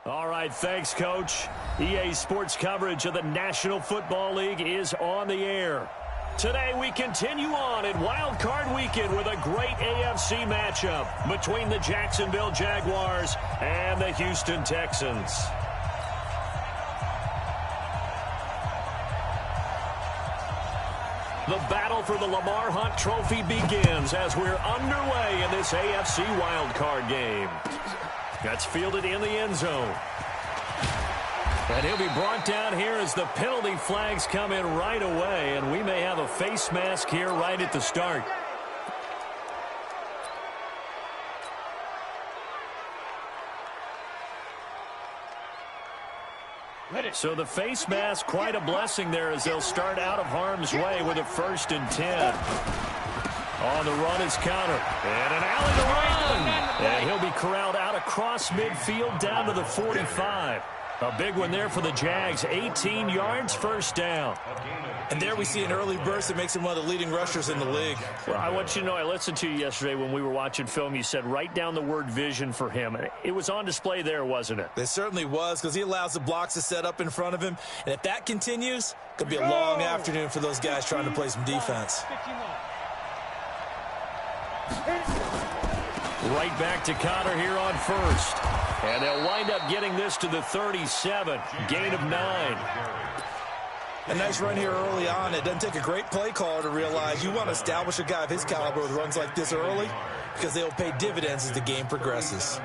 All right, thanks, Coach. EA Sports coverage of the National Football League is on the air. Today we continue on in Wild Card Weekend with a great AFC matchup between the Jacksonville Jaguars and the Houston Texans. The battle for the Lamar Hunt Trophy begins as we're underway in this AFC Wild Card game. That's fielded in the end zone. And he'll be brought down here as the penalty flags come in right away, and we may have a face mask here right at the start. So the face mask, quite a blessing there as they'll start out of harm's way with a 1st and 10. On the run is Counter. And an alley to run. And he'll be corralled out across midfield down to the 45. A big one there for the Jags. 18 yards, 1st down. And there we see an early burst that makes him one of the leading rushers in the league. Well, I want you to know, I listened to you yesterday when we were watching film. You said write down the word vision for him. It was on display there, wasn't it? It certainly was, because he allows the blocks to set up in front of him. And if that continues, it could be a long afternoon for those guys trying to play some defense. Right back to Connor here on 1st. And they'll wind up getting this to the 37. Gain of 9. A nice run here early on. It doesn't take a great play caller to realize you want to establish a guy of his caliber with runs like this early, because they'll pay dividends as the game progresses.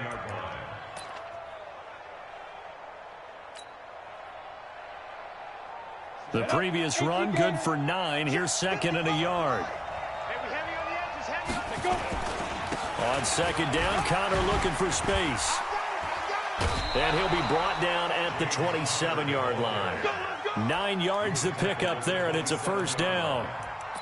The previous run, good for 9. Here's 2nd and a yard. On 2nd down, Connor looking for space. And he'll be brought down at the 27-yard line. 9 yards to pick up there, and it's a 1st down.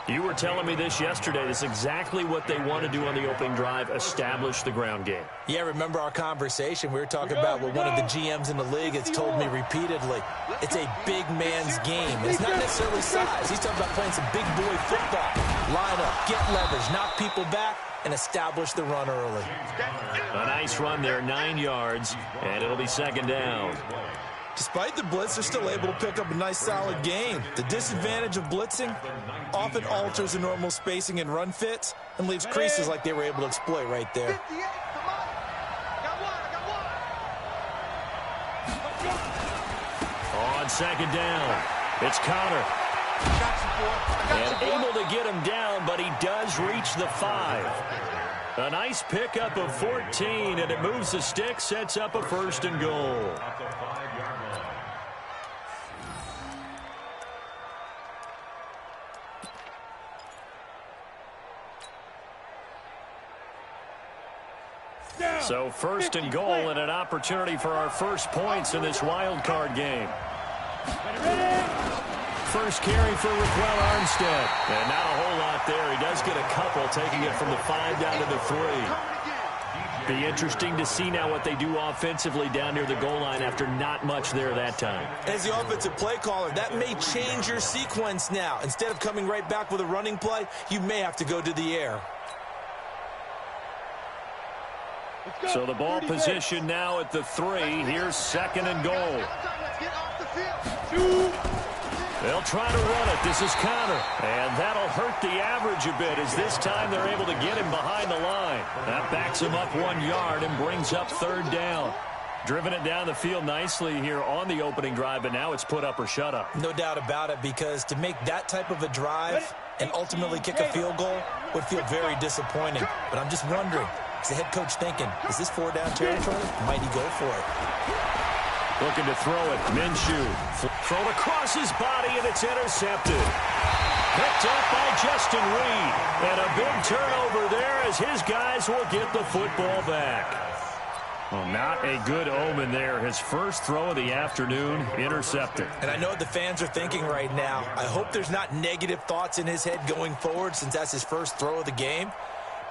You were telling me this yesterday. This is exactly what they want to do on the opening drive, establish the ground game. Yeah, remember our conversation. We were talking about what one of the GMs in the league has told me repeatedly. It's a big man's game. It's not necessarily size. He's talking about playing some big boy football. Line up, get leverage, knock people back, and establish the run early. A nice run there, 9 yards, and it'll be 2nd down. Despite the blitz, they're still able to pick up a nice, solid gain. The disadvantage of blitzing often alters the normal spacing and run fits and leaves creases like they were able to exploit right there. On 2nd down, it's Connor. And able to get him down, but he does reach the 5. A nice pickup of 14, and it moves the stick, sets up a 1st and goal. So 1st and goal and an opportunity for our first points in this wild card game. First carry for Raquel Armstead. And not a whole lot there. He does get a couple, taking it from the 5 down to the 3. Be interesting to see now what they do offensively down near the goal line after not much there that time. As the offensive play caller, that may change your sequence now. Instead of coming right back with a running play, you may have to go to the air. So the ball position now at the 3. Here's 2nd and goal. They'll try to run it. This is Connor. And that'll hurt the average a bit as this time they're able to get him behind the line. That backs him up 1 yard and brings up 3rd down. Driven it down the field nicely here on the opening drive, but now it's put up or shut up. No doubt about it, because to make that type of a drive and ultimately kick a field goal would feel very disappointing. But I'm just wondering, is the head coach thinking, is this 4-down territory? Might he go for it? Looking to throw it. Minshew. Thrown across his body, and it's intercepted. Picked up by Justin Reed. And a big turnover there as his guys will get the football back. Well, not a good omen there. His first throw of the afternoon, intercepted. And I know what the fans are thinking right now. I hope there's not negative thoughts in his head going forward, since that's his first throw of the game.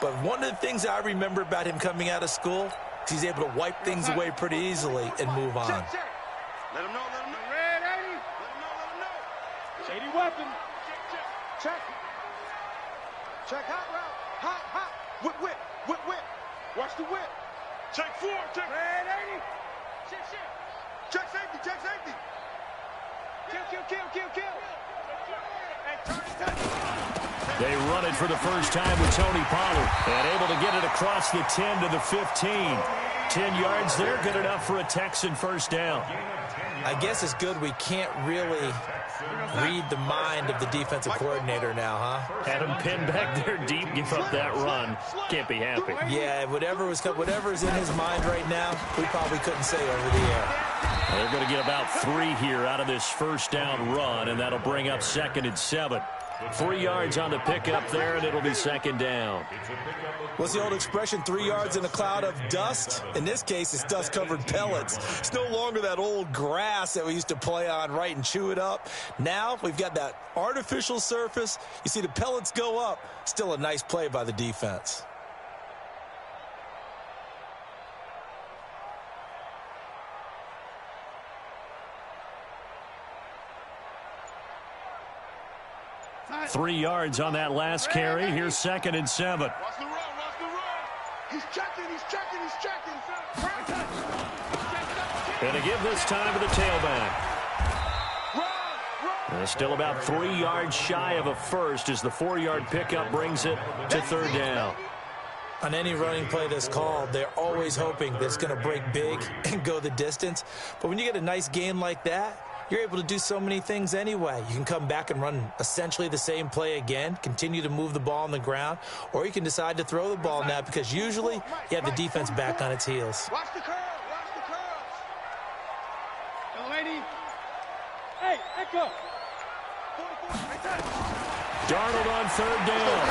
But one of the things I remember about him coming out of school is he's able to wipe things away pretty easily and move on. Check, check. Let him know, let him know. Red 80. Let him know, let him know. Shady weapon. Check. Check hot route. Hot, hot. Whip, whip, whip, whip. Watch the whip. Check 4, check. Red 80. Shit, shit. Check safety, check safety. Kill. And turn it, touch. They run it for the first time with Tony Pollard. And able to get it across the 10 to the 15. 10 yards there, good enough for a Texan first down. I guess it's good we can't really read the mind of the defensive coordinator now, huh? Had him pinned back there deep, give up that run. Can't be happy. Yeah, whatever's in his mind right now, we probably couldn't say over the air. They're going to get about 3 here out of this first down run, and that'll bring up 2nd and 7. 3 yards on the pickup there, and it'll be 2nd down. What's the old expression, 3 yards in a cloud of dust? In this case, it's dust-covered pellets. It's no longer that old grass that we used to play on, right, and chew it up. Now we've got that artificial surface. You see the pellets go up. Still a nice play by the defense. Three yards on that last carry. Here's 2nd and 7. Watch the run. He's checking. And to give this time to the tailback. And still about 3 yards shy of a first as the 4-yard pickup brings it to 3rd down. On any running play that's called, they're always hoping that it's going to break big and go the distance. But when you get a nice gain like that, you're able to do so many things anyway. You can come back and run essentially the same play again, continue to move the ball on the ground, or you can decide to throw the ball now because usually you have the defense back on its heels. Watch the curls. Young lady. Hey, echo. Darnold on 3rd down.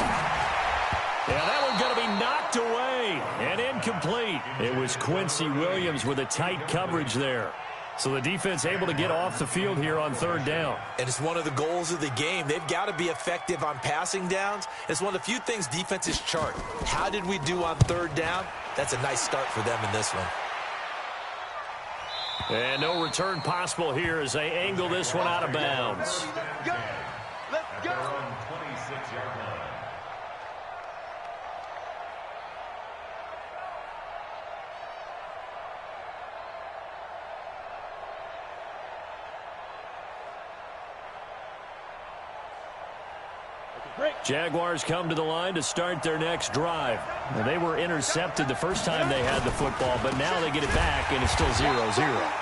Yeah, that one's going to be knocked away and incomplete. It was Quincy Williams with a tight coverage there. So the defense able to get off the field here on 3rd down. And it's one of the goals of the game. They've got to be effective on passing downs. It's one of the few things defenses chart. How did we do on 3rd down? That's a nice start for them in this one. And no return possible here as they angle this one out of bounds. Let's go. Jaguars come to the line to start their next drive. Now, they were intercepted the first time they had the football, but now they get it back, and it's still 0-0.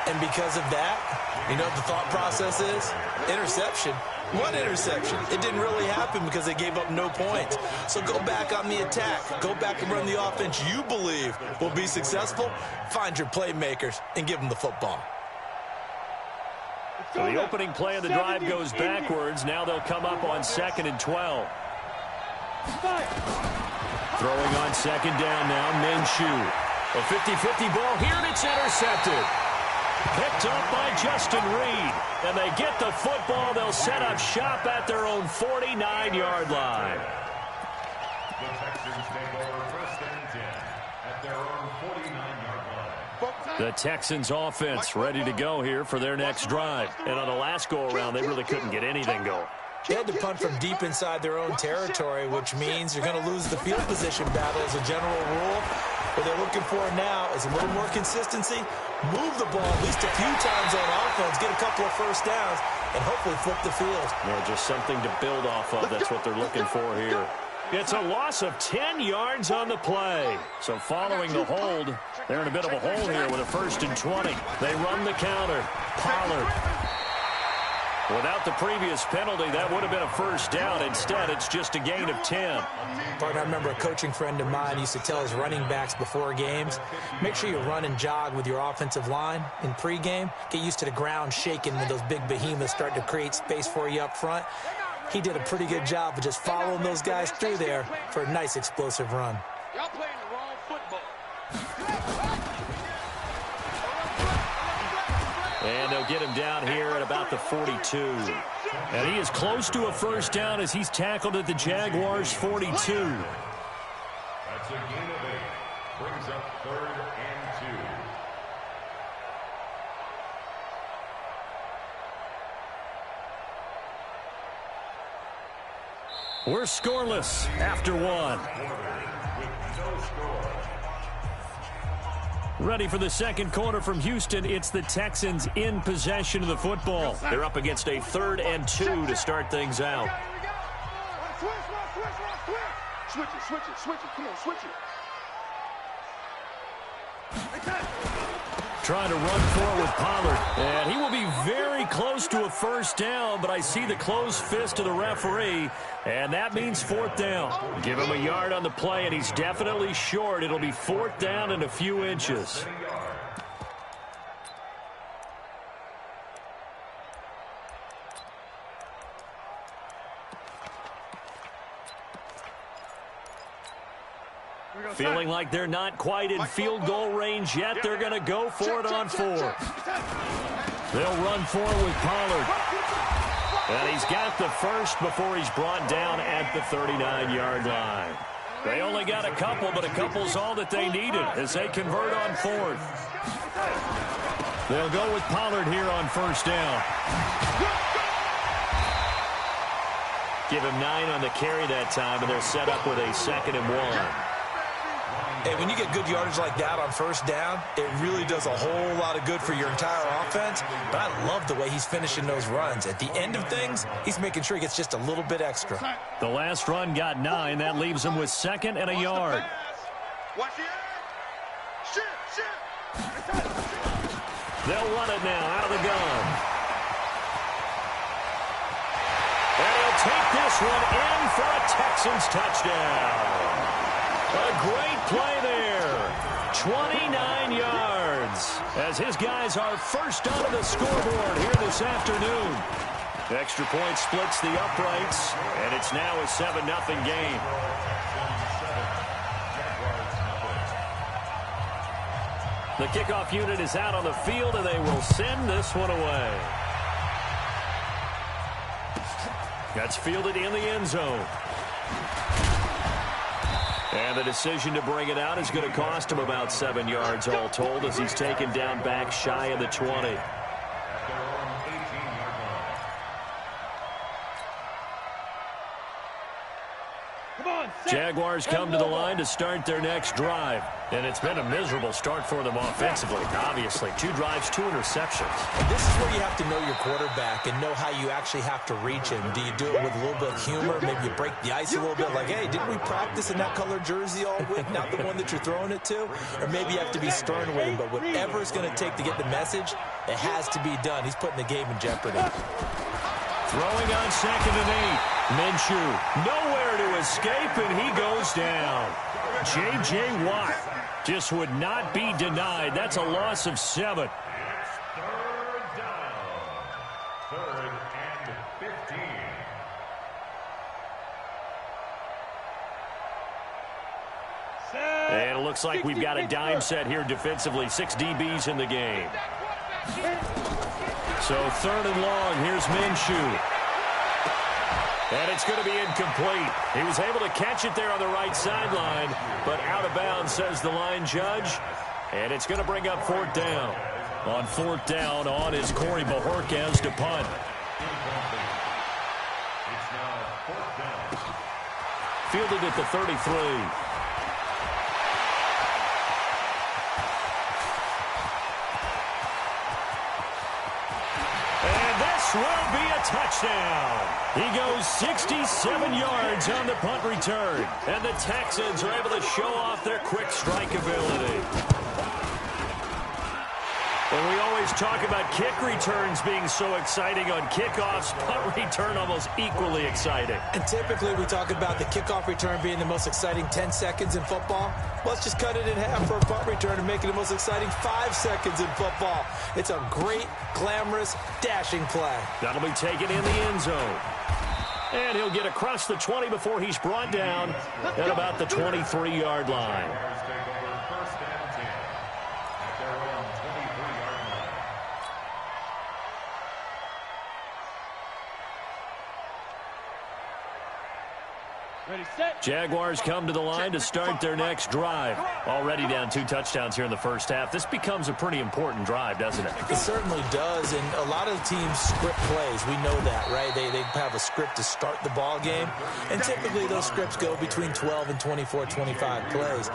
And because of that, you know what the thought process is? Interception. What interception? It didn't really happen because they gave up no points. So go back on the attack. Go back and run the offense you believe will be successful. Find your playmakers and give them the football. So the opening play of the drive goes backwards. Now they'll come up on 2nd and 12. Throwing on 2nd down now, Minshew. A 50-50 ball here, and it's intercepted. Picked up by Justin Reed. And they get the football. They'll set up shop at their own 49-yard line. The Texans take over 1st and 10 at their own 49-yard line. The Texans offense ready to go here for their next drive. And on the last go-around, they really couldn't get anything going. They had to punt from deep inside their own territory, which means you're going to lose the field position battle as a general rule. What they're looking for now is a little more consistency, move the ball at least a few times on offense, get a couple of first downs, and hopefully flip the field. Yeah, just something to build off of. That's what they're looking for here. It's a loss of 10 yards on the play. So following the hold, they're in a bit of a hole here with a 1st and 20. They run the counter. Pollard. Without the previous penalty, that would have been a first down. Instead, it's just a gain of 10. Partner, I remember a coaching friend of mine used to tell his running backs before games, make sure you run and jog with your offensive line in pregame. Get used to the ground shaking when those big behemoths start to create space for you up front. He did a pretty good job of just following those guys through there for a nice explosive run. Y'all playing the wrong football. And they'll get him down here at about the 42. And he is close to a first down as he's tackled at the Jaguars' 42. That's a gain of 8. Brings up 3rd and 2. We're scoreless after one. With no score. Ready for the second quarter from Houston. It's the Texans in possession of the football. They're up against a 3rd and 2 to start things out. Switch it. Come on, switch it. Trying to run for it with Pollard. And he will be very close to a first down, but I see the closed fist of the referee, and that means 4th down. Give him a yard on the play, and he's definitely short. It'll be 4th down and a few inches. Feeling like they're not quite in field goal range yet. They're going to go for it on 4. They'll run for it with Pollard. And he's got the first before he's brought down at the 39-yard line. They only got a couple, but a couple's all that they needed as they convert on 4th. They'll go with Pollard here on first down. Give him 9 on the carry that time, and they're set up with a 2nd and 1. Hey, when you get good yardage like that on first down, it really does a whole lot of good for your entire offense. But I love the way he's finishing those runs. At the end of things, he's making sure he gets just a little bit extra. The last run got 9. That leaves him with 2nd and a yard. They'll run it now out of the gun. And he'll take this one in for a Texans touchdown. A great play there. 29 yards as his guys are first onto the scoreboard here this afternoon. The extra point splits the uprights, and it's now a 7-0 game. The kickoff unit is out on the field, and they will send this one away. That's fielded in the end zone. And the decision to bring it out is going to cost him about 7 yards all told as he's taken down back shy of the 20. Jaguars come to the line to start their next drive. And it's been a miserable start for them offensively. Obviously, 2 drives, 2 interceptions. This is where you have to know your quarterback and know how you actually have to reach him. Do you do it with a little bit of humor? Maybe you break the ice a little bit like, hey, didn't we practice in that color jersey all week? Not the one that you're throwing it to? Or maybe you have to be stern with him. But whatever it's going to take to get the message, it has to be done. He's putting the game in jeopardy. Throwing on 2nd and 8. Minshew nowhere to escape, and he goes down. J.J. Watt just would not be denied. That's a loss of 7. It's 3rd down. 3rd and 15. And it looks like we've got a dime set here defensively. 6 DBs in the game. So 3rd and long. Here's Minshew. And it's going to be incomplete. He was able to catch it there on the right sideline, but out of bounds, says the line judge. And it's going to bring up 4th down. On 4th down, on is Corey Bajorquez to punt. It's now 4th down. Fielded at the 33. Will be a touchdown. He goes 67 yards on the punt return. And the Texans are able to show off their quick strike ability. And we always talk about kick returns being so exciting on kickoffs. Punt return almost equally exciting. And typically we talk about the kickoff return being the most exciting 10 seconds in football. Let's just cut it in half for a punt return and make it the most exciting 5 seconds in football. It's a great, glamorous, dashing play. That'll be taken in the end zone. And he'll get across the 20 before he's brought down at about the 23-yard line. Jaguars come to the line to start their next drive. Already down 2 touchdowns here in the first half. This becomes a pretty important drive, doesn't it? It certainly does, and a lot of teams script plays. We know that, right? They have a script to start the ball game, and typically those scripts go between 12 and 24, 25 plays.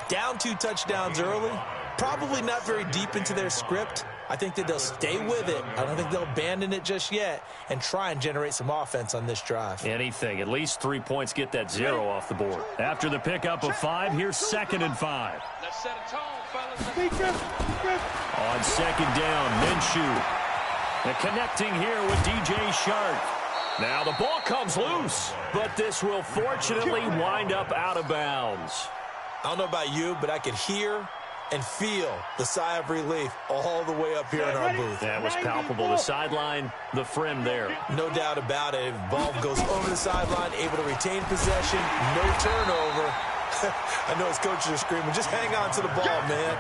Down 2 touchdowns early, Probably not very deep into their script. I think that they'll stay with it. I don't think they'll abandon it just yet and try and generate some offense on this drive. Anything. At least 3 points get that 0 off the board. After the pickup of 5, here's 2nd and 5. Let's set a tone, fellas. On 2nd down, Minshew. And connecting here with DJ Shark. Now the ball comes loose, but this will fortunately wind up out of bounds. I don't know about you, but I could hear and feel the sigh of relief all the way up here in our booth. That was palpable. The sideline, the friend there. No doubt about it. Ball goes over the sideline, able to retain possession, no turnover. I know his coaches are screaming, just hang on to the ball, man.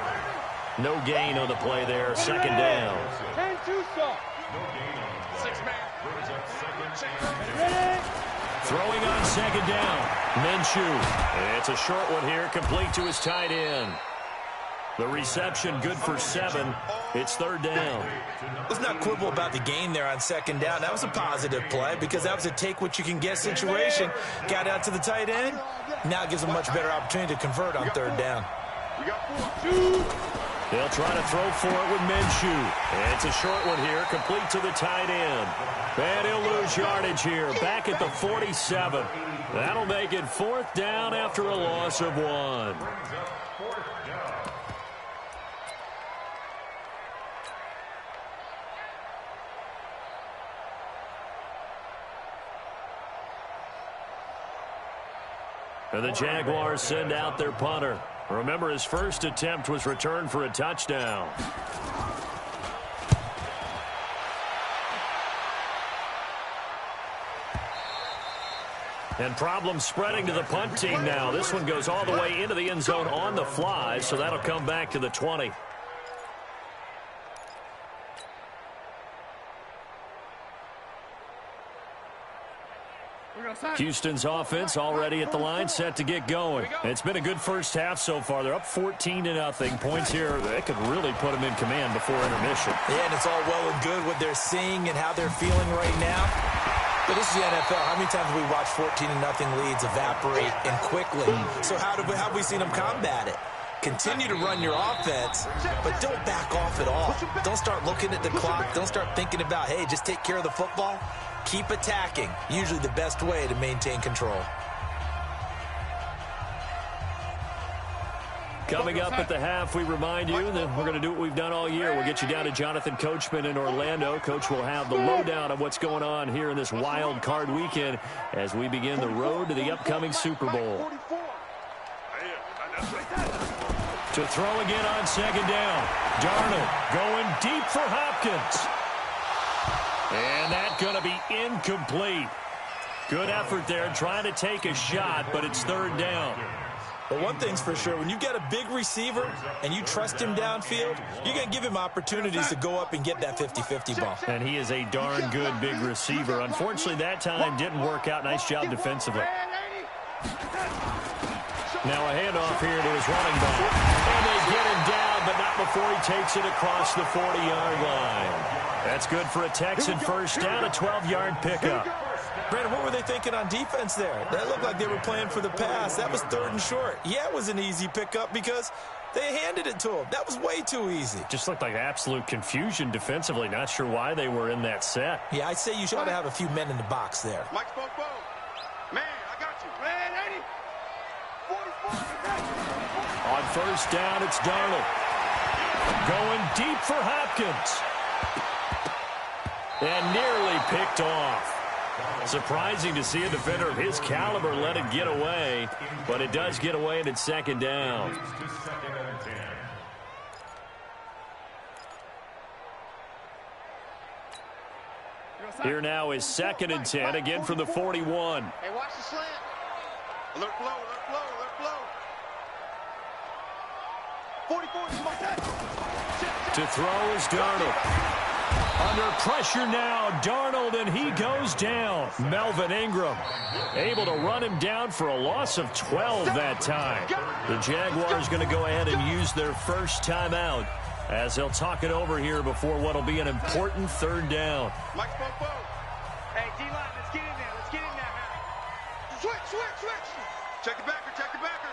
No gain on the play there. 2nd down. 10-2 stop. 6-man. Throwing on 2nd down. Minshew. It's a short one here, complete to his tight end. The reception good for 7. It's 3rd down. Let's not quibble about the gain there on 2nd down. That was a positive play because that was a take-what-you-can-get situation. Got out to the tight end. Now gives him a much better opportunity to convert on 3rd down. We got 4. They'll try to throw for it with Minshew. It's a short one here, complete to the tight end. And he'll lose yardage here, back at the 47. That'll make it 4th down after a loss of 1. And the Jaguars send out their punter. Remember, his first attempt was returned for a touchdown. And problems spreading to the punt team now. This one goes all the way into the end zone on the fly, so that'll come back to the 20. Houston's offense already at the line, set to get going. It's been a good first half so far. They're up 14-0. Points here, they could really put them in command before intermission. Yeah, and it's all well and good what they're seeing and how they're feeling right now. But this is the NFL. How many times have we watched 14-0 leads evaporate and quickly? So how have we seen them combat it? Continue to run your offense, but don't back off at all. Don't start looking at the clock. Don't start thinking about, hey, just take care of the football. Keep attacking. Usually the best way to maintain control. Coming up at the half, we remind you that we're going to do what we've done all year. We'll get you down to Jonathan Coachman in Orlando. Coach will have the lowdown of what's going on here in this wild card weekend as we begin the road to the upcoming Super Bowl. To throw again on 2nd down. Darnold going deep for Hopkins. And that's going to be incomplete. Good effort there trying to take a shot, but it's 3rd down. But one thing's for sure, when you got a big receiver and you trust him downfield, you're going to give him opportunities to go up and get that 50-50 ball. And he is a darn good big receiver. Unfortunately, that time didn't work out. Nice job defensively. Now a handoff here to his running back. And they get him down, but not before he takes it across the 40-yard line. That's good for a Texan first down, a 12-yard pickup. Brandon, what were they thinking on defense there? That looked like they were playing for the pass. That was 3rd and short. Yeah, it was an easy pickup because they handed it to him. That was way too easy. Just looked like absolute confusion defensively. Not sure why they were in that set. Yeah, I'd say you should have a few men in the box there. Mike spoke bold. Man, I got you. Man, 80. 44. On first down, it's Darnold. Going deep for Hopkins. And nearly picked off. Surprising to see a defender of his caliber let it get away, but it does get away and it's 2nd down. Here now is 2nd and 10, again from the 41. Hey, watch the slant. Alert flow, alert flow, alert flow. 44, come on, touch. To throw is Darnold. Under pressure now, Darnold, and he goes down. Melvin Ingram able to run him down for a loss of 12 that time. The Jaguars going to go ahead and use their first timeout as they'll talk it over here before what will be an important 3rd down. Mike spoke bold. Hey, D-line, let's get in there. Let's get in there, man. Switch. Check the backer, check the backer.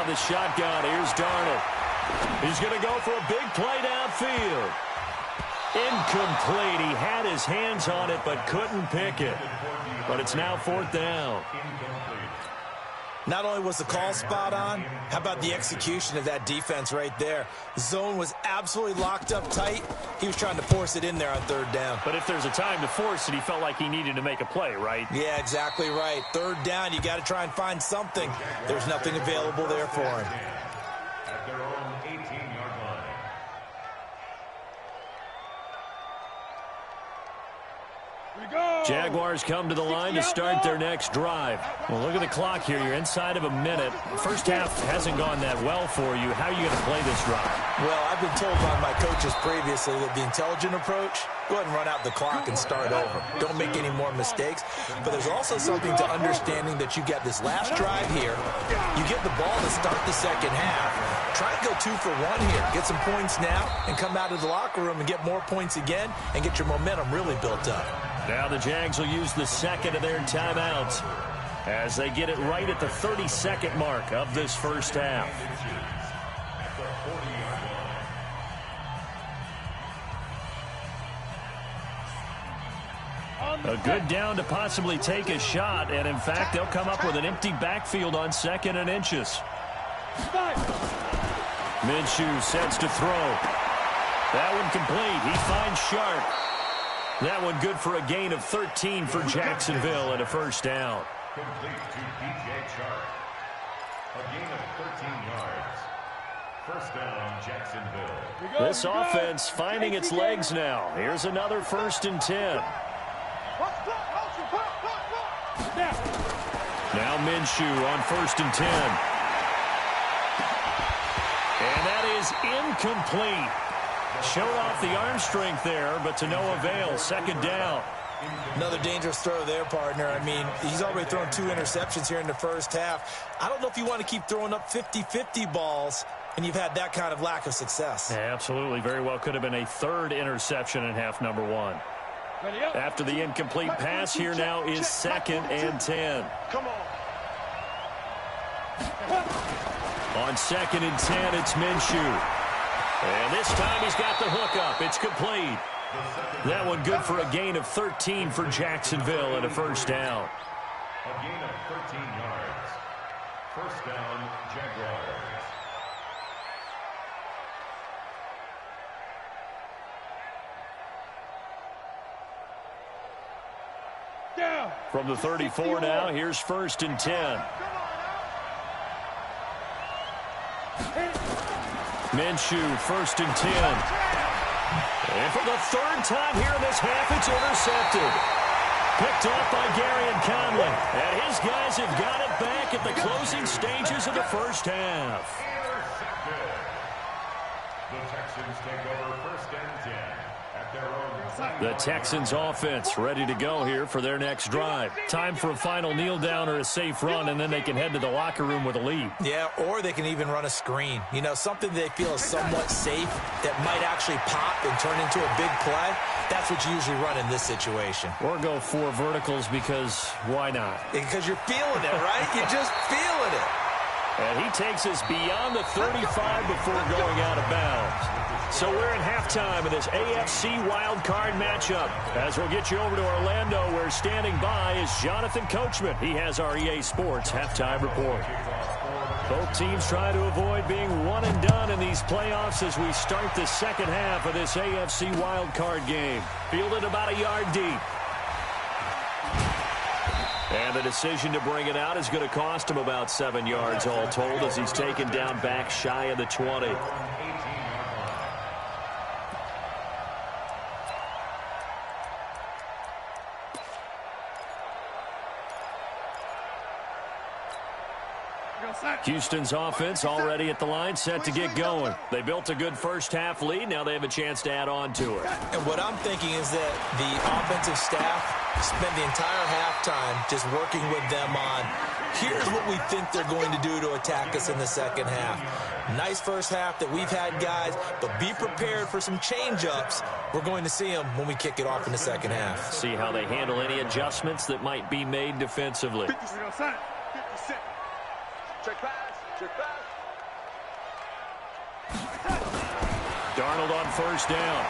the shotgun. Here's Darnold. He's going to go for a big play downfield. Incomplete. He had his hands on it but couldn't pick it. But it's now 4th down. Not only was the call spot on, how about the execution of that defense right there? The zone was absolutely locked up tight. He was trying to force it in there on 3rd down. But if there's a time to force it, he felt like he needed to make a play, right? Yeah, exactly right. 3rd down, you got to try and find something. There's nothing available there for him. At their own 18-yard line. Jaguars come to the line to start their next drive. Well, look at the clock here. You're inside of a minute. First half hasn't gone that well for you. How are you going to play this drive? Well, I've been told by my coaches previously that the intelligent approach, go ahead and run out the clock and start over. Don't make any more mistakes. But there's also something to understanding that you get this last drive here. You get the ball to start the second half. Try and go 2 for 1 here. Get some points now and come out of the locker room and get more points again and get your momentum really built up. Now the Jags will use the second of their timeouts as they get it right at the 32nd mark of this first half. A good down to possibly take a shot, and in fact, they'll come up with an empty backfield on 2nd and inches. Minshew sets to throw. That one complete. He finds Sharp. That one good for a gain of 13 for Jacksonville and a first down. Complete to DJ Chark. A gain of 13 yards. First down, Jacksonville. This offense finding its legs now. Here's another 1st and 10. Now Minshew on 1st and 10. And that is incomplete. Showed off the arm strength there, but to no avail. 2nd down. Another dangerous throw there, partner. I mean, he's already thrown 2 interceptions here in the first half. I don't know if you want to keep throwing up 50-50 balls, and you've had that kind of lack of success. Yeah, absolutely. Very well could have been a 3rd interception in half number 1. After the incomplete pass, here now is 2nd and 10. Come on. On 2nd and 10, it's Minshew. And this time he's got the hook up. It's complete. That one good for a gain of 13 for Jacksonville and a first down. A gain of 13 yards. First down, Jaguars. Down. From the 34 now, here's 1st and 10. Minshew, 1st and 10. And for the 3rd time here in this half, it's intercepted. Picked off by Gary and Conley. And his guys have got it back at the closing stages of the first half. Intercepted. The Texans take over 1st and 10 at their own. The Texans offense ready to go here for their next drive. Time for a final kneel down or a safe run, and then they can head to the locker room with a lead. Yeah, or they can even run a screen. You know, something they feel is somewhat safe that might actually pop and turn into a big play. That's what you usually run in this situation. Or go 4 verticals because why not? Because you're feeling it, right? You're just feeling it. And he takes us beyond the 35 before going out of bounds. So we're in halftime of this AFC wildcard matchup. As we'll get you over to Orlando, where standing by is Jonathan Coachman. He has our EA Sports halftime report. Both teams try to avoid being one and done in these playoffs as we start the second half of this AFC wildcard game. Fielded about a yard deep. And the decision to bring it out is going to cost him about 7 yards all told as he's taken down back shy of the 20. Houston's offense already at the line, set to get going. They built a good first half lead. Now they have a chance to add on to it. And what I'm thinking is that the offensive staff spent the entire halftime just working with them on, here's what we think they're going to do to attack us in the second half. Nice first half that we've had, guys, but be prepared for some change-ups. We're going to see them when we kick it off in the second half. See how they handle any adjustments that might be made defensively. 50 seconds. Check pass. Check pass. Darnold on first down.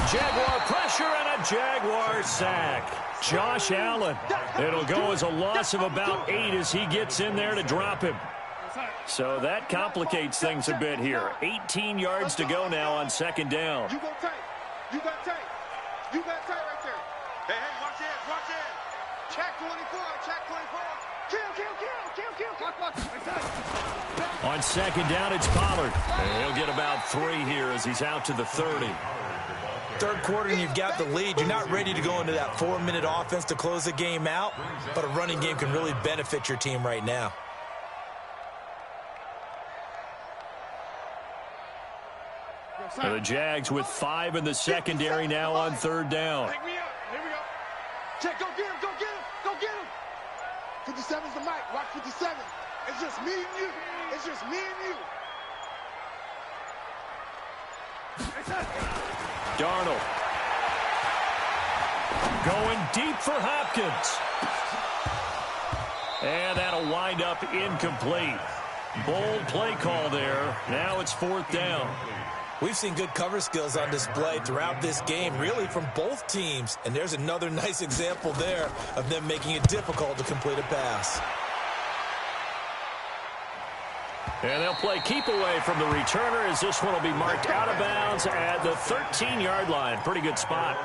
Jaguar pressure and a Jaguar sack. Josh Allen. It'll go as a loss of about 8 as he gets in there to drop him. So that complicates things a bit here. 18 yards to go now on second down. You got tight. You got tight. You got tight right there. Hey, watch it. Watch it. Check 24. Check 24. Kill. On second down, it's Pollard. And he'll get about 3 here as he's out to the 30. Third quarter and you've got the lead. You're not ready to go into that 4-minute offense to close the game out, but a running game can really benefit your team right now. And the Jags with 5 in the secondary now on third down. Pick me up. Here we go. Check, go get him. Go get him. Go get him. 57's the mic. Watch 57. It's just me and you. It's just me and you. Darnold. Going deep for Hopkins. And that'll wind up incomplete. Bold play call there. Now it's fourth down. We've seen good cover skills on display throughout this game, really from both teams. And there's another nice example there of them making it difficult to complete a pass. And they'll play keep away from the returner as this one will be marked out of bounds at the 13-yard line. Pretty good spot.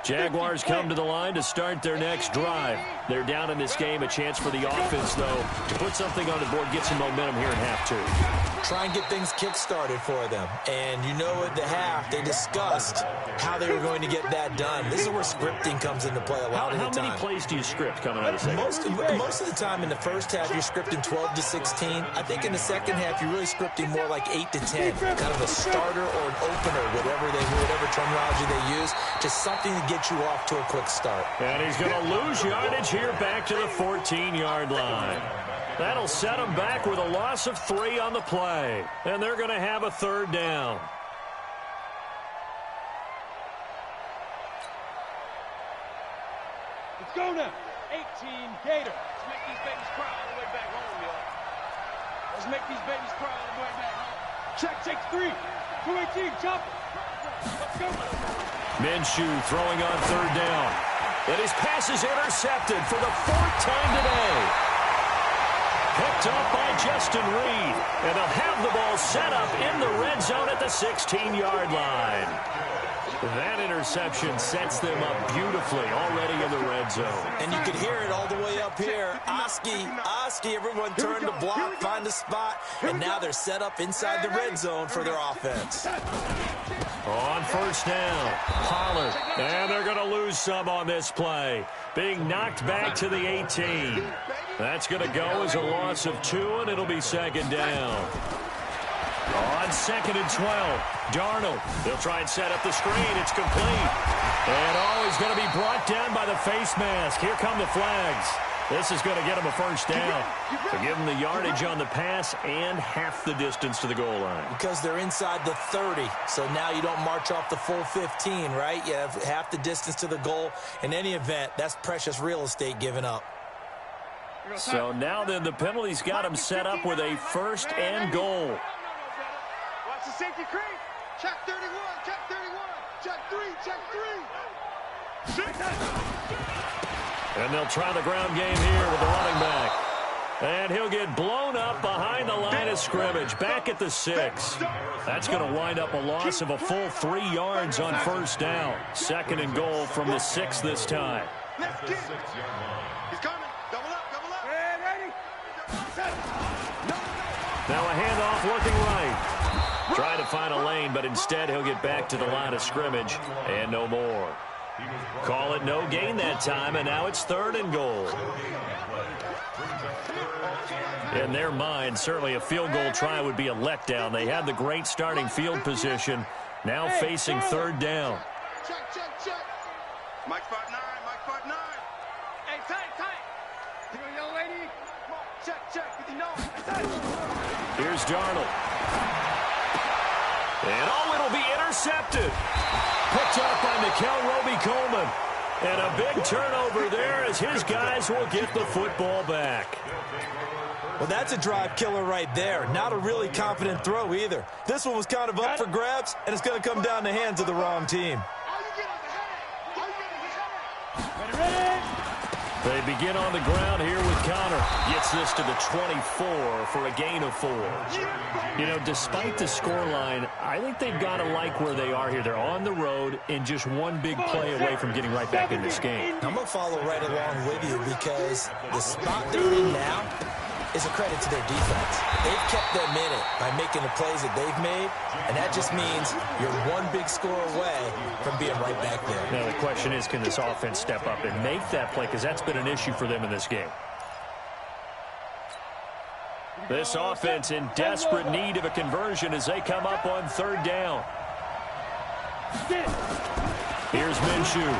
Jaguars come to the line to start their next drive. They're down in this game. A chance for the offense, though, to put something on the board, get some momentum here in half two. Try and get things kick-started for them. And you know at the half, they discussed how they were going to get that done. This is where scripting comes into play a lot of the time. How many plays do you script coming out of the second? Most of the time in the first half, you're scripting 12 to 16. I think in the second half, you're really scripting more like 8 to 10. Kind of a starter or an opener, whatever terminology they use. Just something to get you off to a quick start. And he's going to lose yardage here back to the 14-yard line. That'll set him back with a loss of 3 on the play. And they're going to have a third down. Let's go now. 18 Gator. Let's make these babies cry all the way back home, y'all. Let's make these babies cry all the way back home. Check 3. 218, jump. Let's go. Minshew throwing on third down. And his pass is intercepted for the 4th time today. Picked up by Justin Reed. And they'll have the ball set up in the red zone at the 16-yard line. That interception sets them up beautifully already in the red zone. And you can hear it all the way up here. Oski, everyone turned to block, find a spot, and now they're set up inside the red zone for their offense. On first down, Pollard. And they're going to lose some on this play. Being knocked back to the 18. That's going to go as a loss of 2, and it'll be second down. On 2nd and 12, Darnold. He'll try and set up the screen. It's complete. And he's going to be brought down by the face mask. Here come the flags. This is going to get him a first down. To give him the yardage on the pass and half the distance to the goal line. Because they're inside the 30, so now you don't march off the full 15, right? You have half the distance to the goal. In any event, that's precious real estate given up. So now then the penalty's got him set up with a first and goal. Watch the safety creep. Check 31, check 31, check 3, check 3. And they'll try the ground game here with the running back. And he'll get blown up behind the line of scrimmage, back at the 6. That's going to wind up a loss of a full 3 yards on first down. 2nd and goal from the 6 this time. Let's get it. He's coming. Double up, double up. Ready? Now a handoff looking right. Trying to find a lane, but instead he'll get back to the line of scrimmage and no more. Call it no gain that time, and now it's 3rd and goal. In their mind, certainly a field goal try would be a letdown. They had the great starting field position, now facing 3rd down. Check. Mike 5'9", Mike 5'9". Hey, tight. You know, young lady? Come on, check, 59. Hey, tight. Here's Darnold. And it'll be intercepted. intercepted. Picked up by Mikel Roby-Coleman. And a big turnover there as his guys will get the football back. Well, that's a drive killer right there. Not a really confident throw either. This one was kind of up for grabs, and it's going to come down the hands of the wrong team. They begin on the ground here with Connor. Gets this to the 24 for a gain of 4. You know, despite the scoreline, I think they've got to like where they are here. They're on the road and just one big play away from getting right back in this game. I'm going to follow right along with you because the spot they're in now is a credit to their defense. They've kept them in it by making the plays that they've made, and that just means you're one big score away from being right back there. Now, the question is, can this offense step up and make that play? Because that's been an issue for them in this game. This offense in desperate need of a conversion as they come up on 3rd down. Here's Minshew.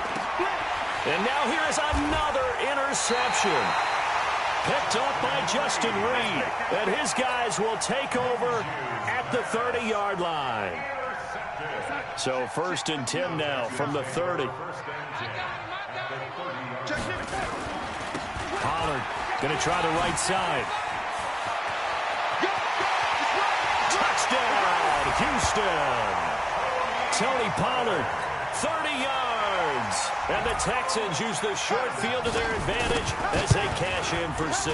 And now here is another interception. Picked up by Justin Reed. And his guys will take over at the 30-yard line. So 1st and 10 now from the 30. Pollard going to try the right side. Touchdown, Houston. Tony Pollard, 30 yards. And the Texans use the short field to their advantage as they cash in for 6.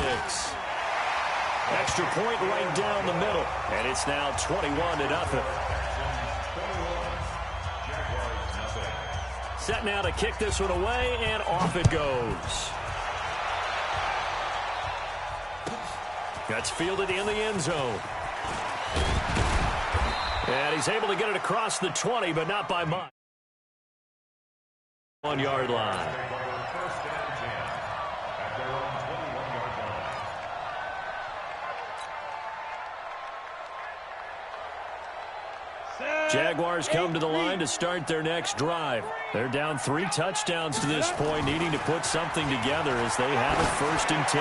Extra point right down the middle. And it's now 21-0. Set now to kick this one away, and off it goes. That's fielded in the end zone. And he's able to get it across the 20, but not by much. 1-yard line. Jaguars come to the line to start their next drive. They're down 3 touchdowns to this point, needing to put something together as they have it 1st and 10.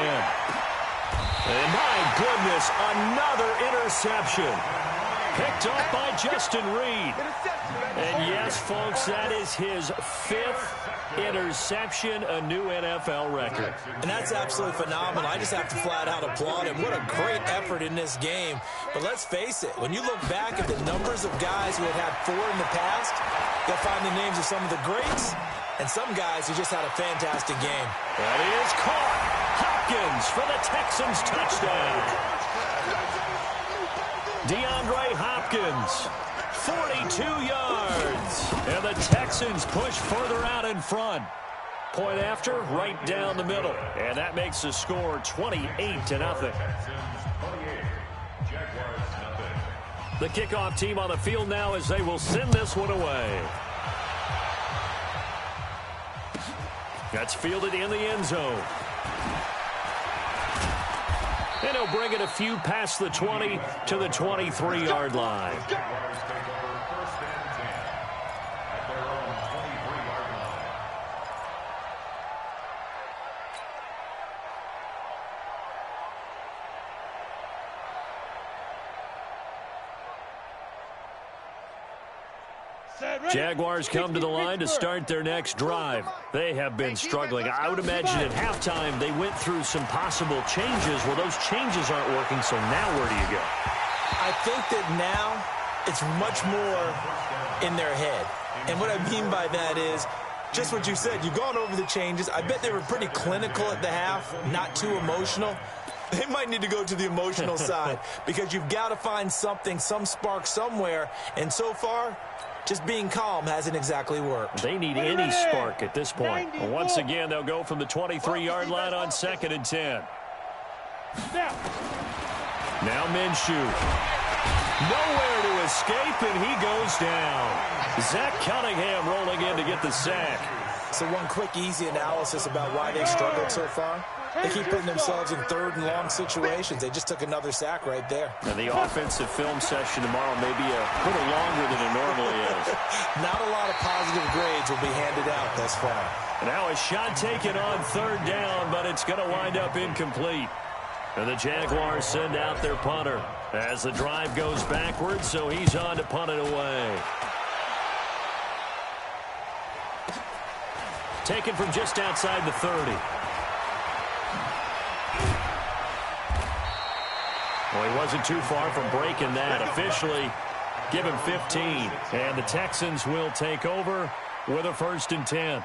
And my goodness, another interception. Picked up by Justin Reed. And yes, folks, that is his 5th interception, a new NFL record. And that's absolutely phenomenal. I just have to flat out applaud him. What a great effort in this game. But let's face it, when you look back at the numbers of guys who have had 4 in the past, you'll find the names of some of the greats and some guys who just had a fantastic game. That is caught. Hopkins for the Texans touchdown. DeAndre Hopkins, 42 yards. And the Texans push further out in front. Point after, right down the middle. And that makes the score 28-0. The kickoff team on the field now as they will send this one away. That's fielded in the end zone. And he'll bring it a few past the 20 to the 23-yard line. Jaguars come to the line to start their next drive. They have been struggling. I would imagine at halftime they went through some possible changes. Well, those changes aren't working, so now where do you go? I think that now it's much more in their head. And what I mean by that is just what you said. You've gone over the changes. I bet they were pretty clinical at the half, not too emotional. They might need to go to the emotional side because you've got to find something, some spark somewhere. And so far, just being calm hasn't exactly worked. They need any spark at this point. Once again, they'll go from the 23-yard line on 2nd and 10. Now Minshew. Nowhere to escape, and he goes down. Zach Cunningham rolling in to get the sack. So one quick, easy analysis about why they've struggled so far. They keep putting themselves in 3rd and long situations. They just took another sack right there. And the offensive film session tomorrow may be a little longer than it normally is. Not a lot of positive grades will be handed out thus far. Now a shot taken on 3rd down, but it's going to wind up incomplete. And the Jaguars send out their punter as the drive goes backwards, so he's on to punt it away. Taken from just outside the 30. Well, he wasn't too far from breaking that. Officially, give him 15. And the Texans will take over with a 1st and 10.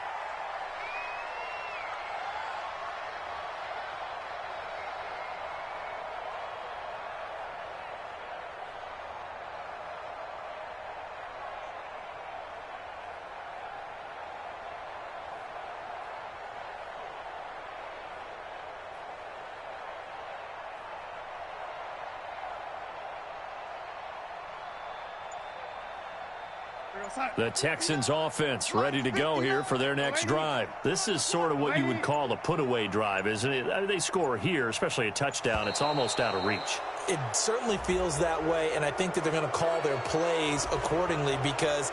The Texans offense ready to go here for their next drive. This is sort of what you would call a put-away drive, isn't it? They score here, especially a touchdown. It's almost out of reach. It certainly feels that way, and I think that they're going to call their plays accordingly because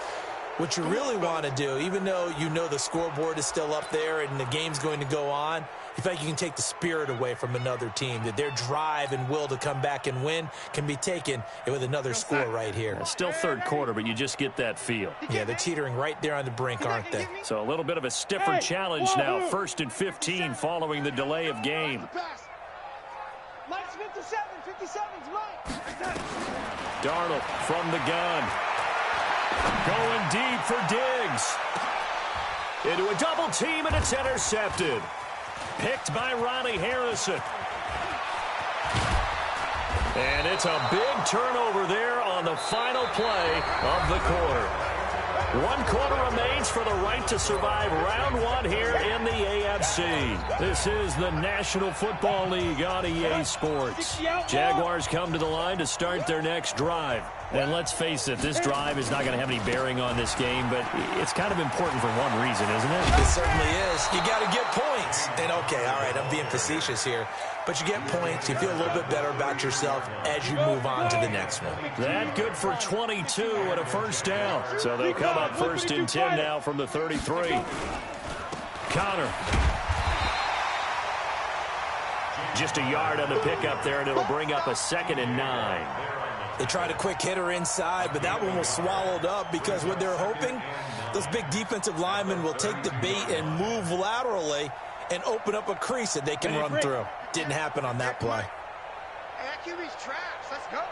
what you really want to do, even though you know the scoreboard is still up there and the game's going to go on, you feel like you can take the spirit away from another team, that their drive and will to come back and win can be taken with another score right here. Still 3rd quarter, but you just get that feel. Yeah, they're teetering right there on the brink, aren't they? So a little bit of a stiffer challenge now. 1st and 15 following the delay of game. Mike's 57. 57's Mike. Darnold from the gun. Going deep for Diggs. Into a double team, and it's intercepted. Picked by Ronnie Harrison. And it's a big turnover there on the final play of the quarter. 1 quarter remains for the right to survive round 1 here in the AFC. This is the National Football League on EA Sports. Jaguars come to the line to start their next drive. And let's face it, this drive is not going to have any bearing on this game, but it's kind of important for one reason, isn't it? It certainly is. You got to get points. And okay, all right, I'm being facetious here. But you get points, you feel a little bit better about yourself as you move on to the next one. That good for 22 and a 1st down. So they'll come up 1st and 10 now from the 33. Connor. Just a yard on the pickup there, and it'll bring up a 2nd and 9. They tried a quick hitter inside, but that one was swallowed up because what they're hoping, those big defensive linemen will take the bait and move laterally and open up a crease that they can run through. Didn't happen on that play. Hey, that QB's trash. Let's go.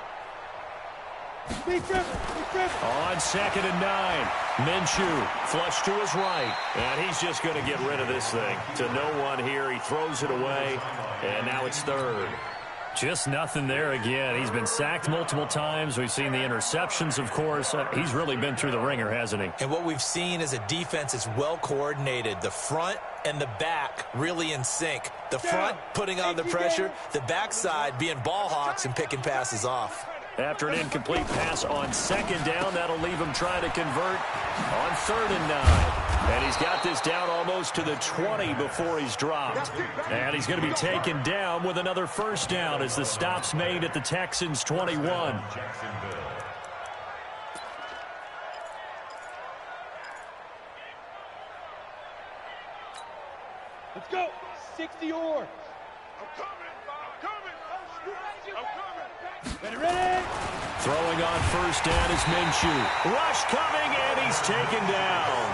On 2nd and 9, Minshew flush to his right, and he's just going to get rid of this thing. To no one here, he throws it away, and now it's 3rd. Just nothing there again. He's been sacked multiple times. We've seen the interceptions, of course. He's really been through the ringer, hasn't he? And what we've seen is a defense that's well coordinated. The front and the back really in sync. The front putting on the pressure, the backside being ball hawks and picking passes off. After an incomplete pass on 2nd down, that'll leave him trying to convert on 3rd and 9. And he's got this down almost to the 20 before he's dropped. And he's going to be taken down with another 1st down as the stop's made at the Texans' 21. Let's go. 60 yards. I'm coming. Ready? Throwing on 1st down is Minshew. Rush coming, and he's taken down.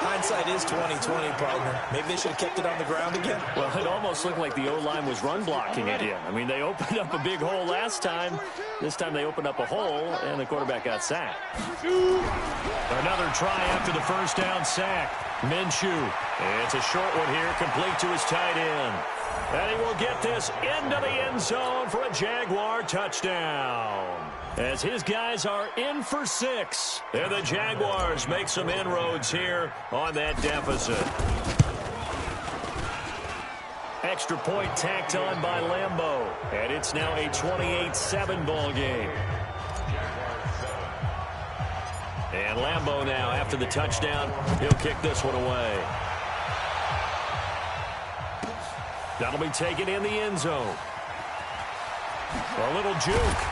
Hindsight is 20/20, partner. Maybe they should have kept it on the ground again. Well, it almost looked like the O-line was run blocking it in. I mean, they opened up a big hole last time. This time they opened up a hole, and the quarterback got sacked. Another try after the 1st down sack. Minshew. It's a short one here, complete to his tight end. And he will get this into the end zone for a Jaguar touchdown. As his guys are in for 6. And the Jaguars make some inroads here on that deficit. Extra point tacked on by Lambeau. And it's now a 28-7 ball game. And Lambeau now, after the touchdown, he'll kick this one away. That'll be taken in the end zone. A little juke.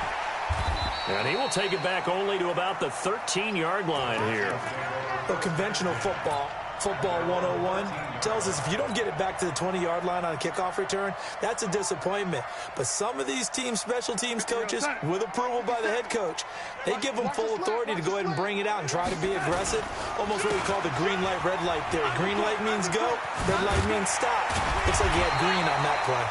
And he will take it back only to about the 13-yard line here. Well, conventional football, Football 101 tells us if you don't get it back to the 20-yard line on a kickoff return, that's a disappointment. But some of these special teams coaches, with approval by the head coach, they give them full authority to go ahead and bring it out and try to be aggressive. Almost what we call the green light, red light theory. Green light means go, red light means stop. Looks like he had green on that play.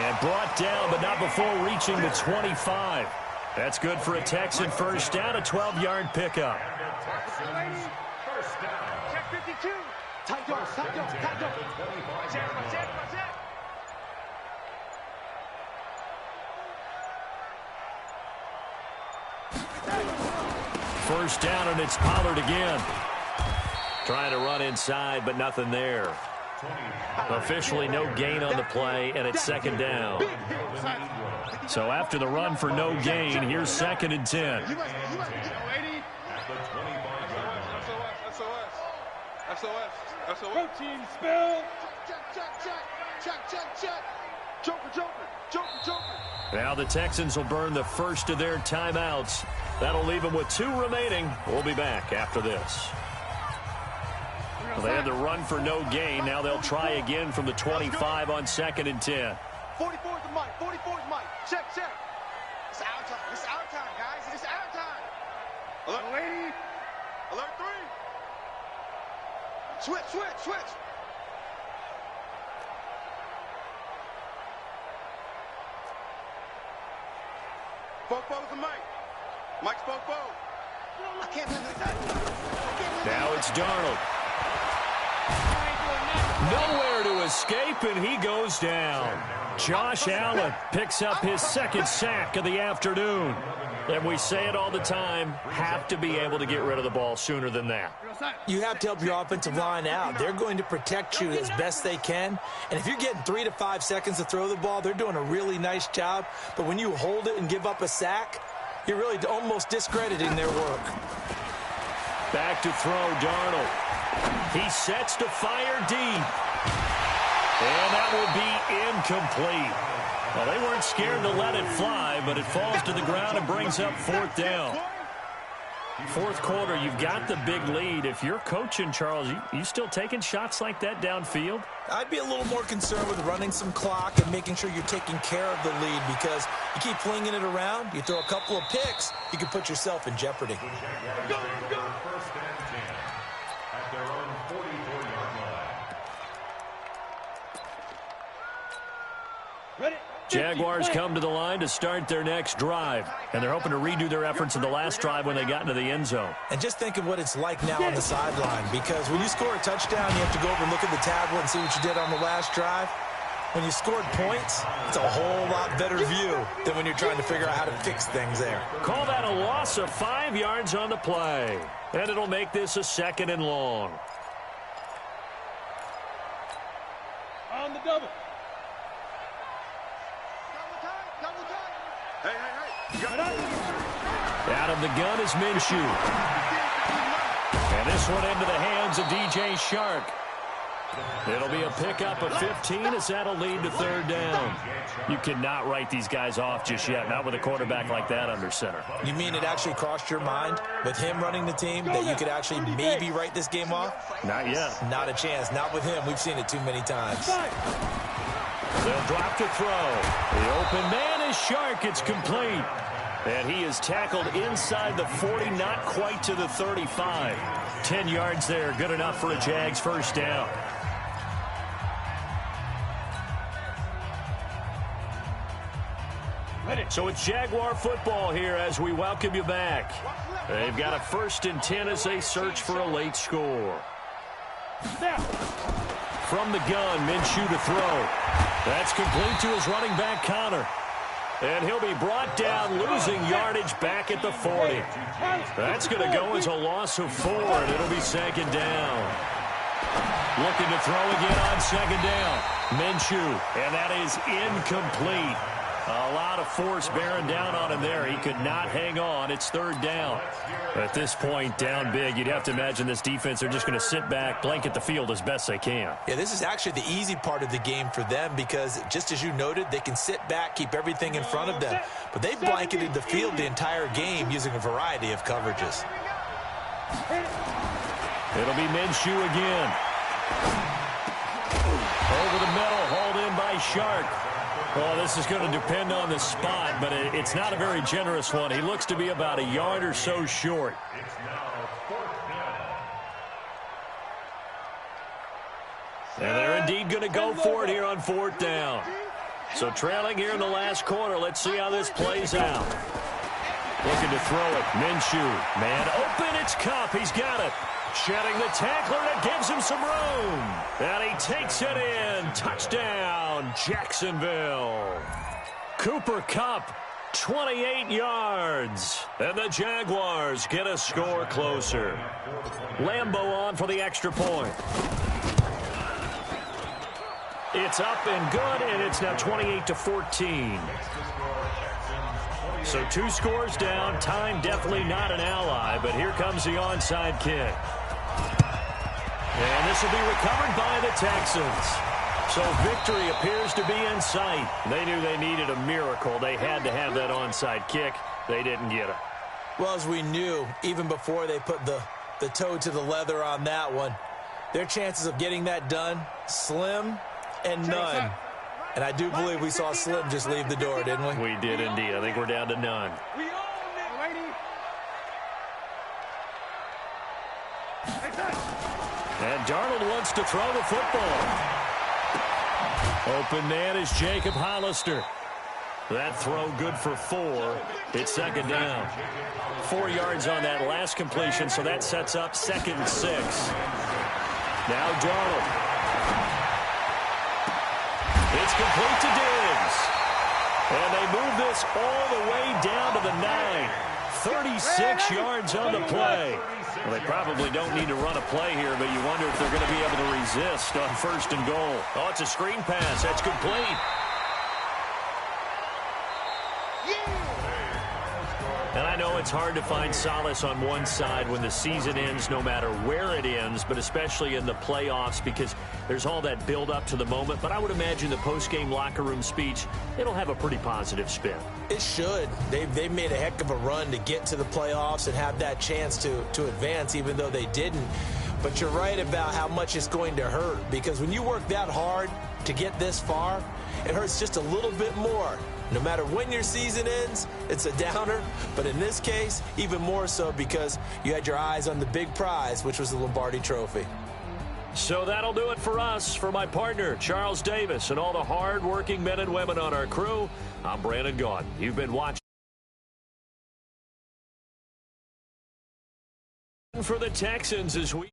And brought down, but not before reaching the 25. That's good for a Texan first down, a 12-yard pickup. Check 52. Tight up, tight up, tight up. Check. First down, and it's Pollard again. Trying to run inside, but nothing there. Officially no gain on the play, and it's second down. So after the run for no gain, here's 2nd and 10. SOS. Protein spill. Check. Joker. Now the Texans will burn the first of their timeouts. That'll leave them with 2 remaining. We'll be back after this. Well, they had the run for no gain. Now they'll try again from the 25 on 2nd and 10. 44 is the mic. Check. It's our time, guys. It's our time. Alert, lady. Alert 3. Switch. Bo's the mic. Mike's Bo. I can't believe that. Now it's Darnold. Nowhere to escape, and he goes down. Josh Allen picks up his 2nd sack of the afternoon. And we say it all the time, have to be able to get rid of the ball sooner than that. You have to help your offensive line out. They're going to protect you as best they can. And if you're getting 3 to 5 seconds to throw the ball, they're doing a really nice job. But when you hold it and give up a sack, you're really almost discrediting their work. Back to throw, Darnold. He sets to fire deep. And that will be incomplete. Well, they weren't scared to let it fly, but it falls to the ground and brings up 4th down. 4th quarter, you've got the big lead. If you're coaching, Charles, you still taking shots like that downfield? I'd be a little more concerned with running some clock and making sure you're taking care of the lead, because you keep flinging it around, you throw a couple of picks, you can put yourself in jeopardy. First and 10 at their own 44-yard line. Ready? Jaguars come to the line to start their next drive, and they're hoping to redo their efforts in the last drive when they got into the end zone. And just think of what it's like now on the sideline, because when you score a touchdown, you have to go over and look at the tablet and see what you did on the last drive. When you scored points, it's a whole lot better view than when you're trying to figure out how to fix things there. Call that a loss of 5 yards on the play, and it'll make this a 2nd and long. On the double. Hey. Out of the gun is Minshew. And this one into the hands of DJ Shark. It'll be a pickup of 15 as that'll lead to 3rd down. You cannot write these guys off just yet, not with a quarterback like that under center. You mean it actually crossed your mind with him running the team that you could actually maybe write this game off? Not yet. Not a chance. Not with him. We've seen it too many times. They'll drop to throw. The open man is Shark. It's complete. And he is tackled inside the 40, not quite to the 35. 10 yards there. Good enough for a Jags first down. So it's Jaguar football here as we welcome you back. They've got a 1st and 10 as they search for a late score. From the gun, Minshew to throw. That's complete to his running back, Connor. And he'll be brought down, losing yardage back at the 40. That's going to go as a loss of 4, and it'll be 2nd down. Looking to throw again on 2nd down. Minshew, and that is incomplete. A lot of force bearing down on him there. He could not hang on. It's 3rd down. At this point, down big, you'd have to imagine this defense, they're just going to sit back, blanket the field as best they can. Yeah, this is actually the easy part of the game for them because, just as you noted, they can sit back, keep everything in front of them. But they've blanketed the field the entire game using a variety of coverages. It'll be Minshew again. Over the middle, hauled in by Shark. Oh, this is going to depend on the spot, but it's not a very generous one. He looks to be about a yard or so short. It's now 4th down. And they're indeed going to go for it here on 4th down. So trailing here in the last quarter. Let's see how this plays out. Looking to throw it. Minshew. Man open. It's Kupp. He's got it. Shedding the tackler. That gives him some room. And he takes it in. Touchdown, Jacksonville. Cooper Kupp, 28 yards. And the Jaguars get a score closer. Lambeau on for the extra point. It's up and good, and it's now 28-14. So 2 scores down. Time definitely not an ally, but here comes the onside kick. And this will be recovered by the Texans. So victory appears to be in sight. They knew they needed a miracle. They had to have that onside kick. They didn't get it. Well, as we knew, even before they put the toe to the leather on that one, their chances of getting that done, slim and none. And I do believe we saw Slim just leave the door, didn't we? We did indeed. I think we're down to none. We own it, lady. And Darnold wants to throw the football. Open man is Jacob Hollister. That throw good for 4. It's 2nd down. 4 yards on that last completion, so that sets up 2nd and 6. Now Darnold. It's complete to Diggs. And they move this all the way down to the 9. 36 yards on the play. Well, they probably don't need to run a play here, but you wonder if they're going to be able to resist on 1st and goal. Oh, it's a screen pass. That's complete. And I know it's hard to find solace on one side when the season ends, no matter where it ends, but especially in the playoffs because there's all that build up to the moment. But I would imagine the post-game locker room speech, it'll have a pretty positive spin. It should. They've made a heck of a run to get to the playoffs and have that chance to advance, even though they didn't. But you're right about how much it's going to hurt because when you work that hard to get this far, it hurts just a little bit more. No matter when your season ends, it's a downer. But in this case, even more so because you had your eyes on the big prize, which was the Lombardi Trophy. So that'll do it for us. For my partner, Charles Davis, and all the hard-working men and women on our crew, I'm Brandon Gaudin. You've been watching for the Texans as we...